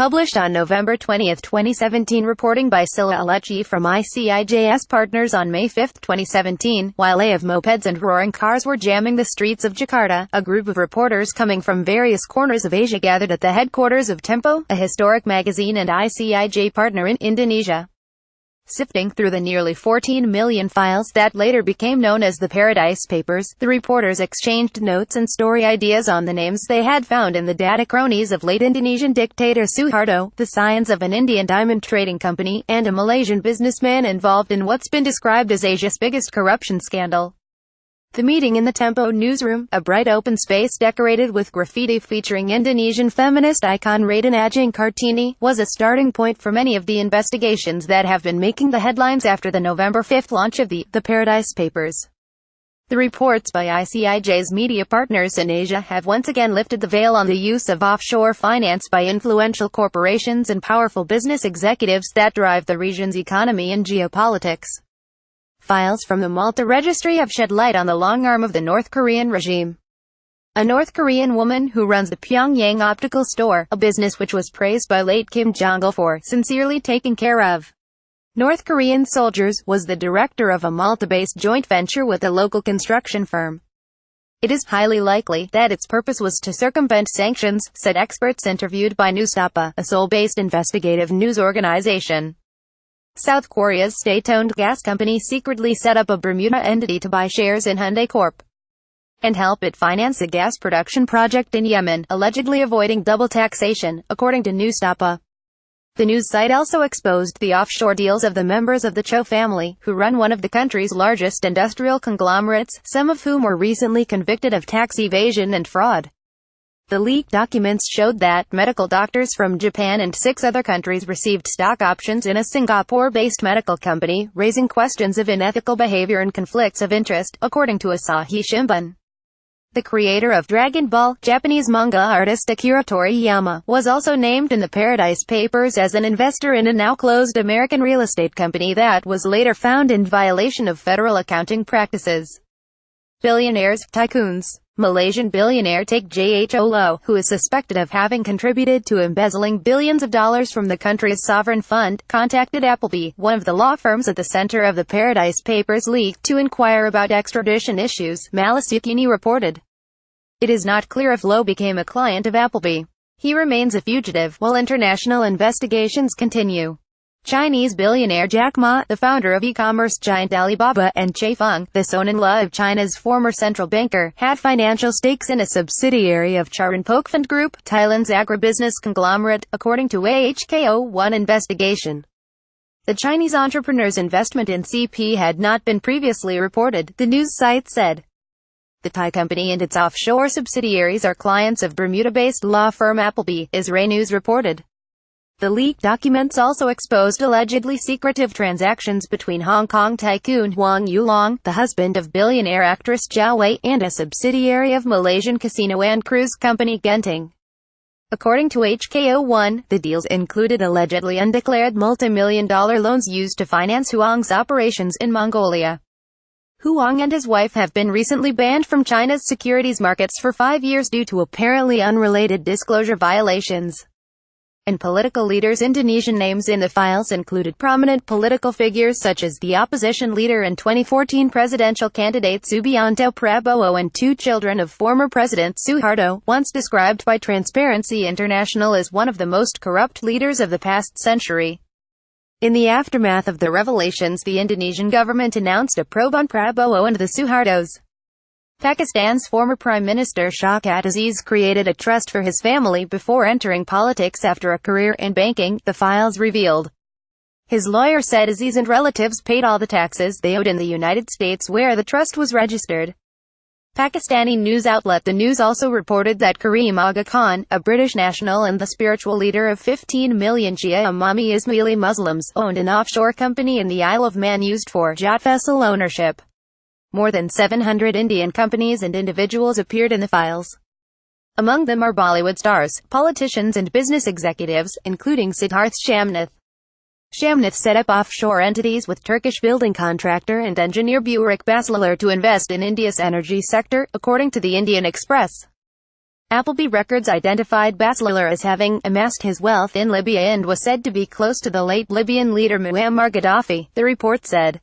Published on November 20, 2017. Reporting by Scilla Alecci from ICIJS Partners on May 5, 2017. While a of mopeds and roaring cars were jamming the streets of Jakarta, a group of reporters coming from various corners of Asia gathered at the headquarters of Tempo, a historic magazine and ICIJ partner in Indonesia. Sifting through the nearly 14 million files that later became known as the Paradise Papers, the reporters exchanged notes and story ideas on the names they had found in the data cronies of late Indonesian dictator Suharto, the scions of an Indian diamond trading company, and a Malaysian businessman involved in what's been described as Asia's biggest corruption scandal. The meeting in the Tempo newsroom, a bright open space decorated with graffiti featuring Indonesian feminist icon Radin Ajeng Kartini, was a starting point for many of the investigations that have been making the headlines after the November 5 launch of the Paradise Papers. The reports by ICIJ's media partners in Asia have once again lifted the veil on the use of offshore finance by influential corporations and powerful business executives that drive the region's economy and geopolitics. Files from the Malta registry have shed light on the long arm of the North Korean regime. A North Korean woman who runs the Pyongyang Optical Store, a business which was praised by late Kim Jong-il for sincerely taking care of North Korean soldiers, was the director of a Malta-based joint venture with a local construction firm. It is highly likely that its purpose was to circumvent sanctions, said experts interviewed by Newstapa, a Seoul-based investigative news organization. South Korea's state-owned gas company secretly set up a Bermuda entity to buy shares in Hyundai Corp. and help it finance a gas production project in Yemen, allegedly avoiding double taxation, according to Newstapa. The news site also exposed the offshore deals of the members of the Cho family, who run one of the country's largest industrial conglomerates, some of whom were recently convicted of tax evasion and fraud. The leaked documents showed that medical doctors from Japan and 6 other countries received stock options in a Singapore-based medical company, raising questions of unethical behavior and conflicts of interest, according to Asahi Shimbun. The creator of Dragon Ball, Japanese manga artist Akira Toriyama, was also named in the Paradise Papers as an investor in a now-closed American real estate company that was later found in violation of federal accounting practices. Billionaires, tycoons. Malaysian billionaire Tech Jho Low, who is suspected of having contributed to embezzling billions of dollars from the country's sovereign fund, contacted Appleby, one of the law firms at the center of the Paradise Papers leak, to inquire about extradition issues, Malaysiakini reported. It is not clear if Low became a client of Appleby. He remains a fugitive, while international investigations continue. Chinese billionaire Jack Ma, the founder of e-commerce giant Alibaba, and Che Feng, the son-in-law of China's former central banker, had financial stakes in a subsidiary of Charoen-Pokphand Group, Thailand's agribusiness conglomerate, according to a HKO1 investigation. The Chinese entrepreneur's investment in CP had not been previously reported, the news site said. The Thai company and its offshore subsidiaries are clients of Bermuda-based law firm Appleby, Israel News reported. The leaked documents also exposed allegedly secretive transactions between Hong Kong tycoon Wang Yulong, the husband of billionaire actress Zhao Wei, and a subsidiary of Malaysian casino and cruise company Genting. According to HKO1, the deals included allegedly undeclared multi-million-dollar loans used to finance Huang's operations in Mongolia. Huang and his wife have been recently banned from China's securities markets for 5 years due to apparently unrelated disclosure violations. And political leaders. Indonesian names in the files included prominent political figures such as the opposition leader and 2014 presidential candidate Subianto Prabowo and 2 children of former President Suharto, once described by Transparency International as one of the most corrupt leaders of the past century. In the aftermath of the revelations, the Indonesian government announced a probe on Prabowo and the Suhartos. Pakistan's former Prime Minister Shaukat Aziz created a trust for his family before entering politics after a career in banking, the files revealed. His lawyer said Aziz and relatives paid all the taxes they owed in the United States where the trust was registered. Pakistani news outlet The News also reported that Karim Aga Khan, a British national and the spiritual leader of 15 million Shia Imami Ismaili Muslims, owned an offshore company in the Isle of Man used for yacht vessel ownership. More than 700 Indian companies and individuals appeared in the files. Among them are Bollywood stars, politicians and business executives, including Siddharth Shamnath. Shamnath set up offshore entities with Turkish building contractor and engineer Burik Basler to invest in India's energy sector, according to the Indian Express. Appleby Records identified Basler as having amassed his wealth in Libya and was said to be close to the late Libyan leader Muammar Gaddafi, the report said.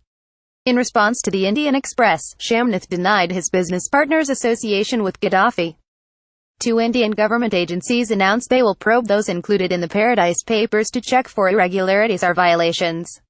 In response to the Indian Express, Shamnath denied his business partner's association with Gaddafi. Two Indian government agencies announced they will probe those included in the Paradise Papers to check for irregularities or violations.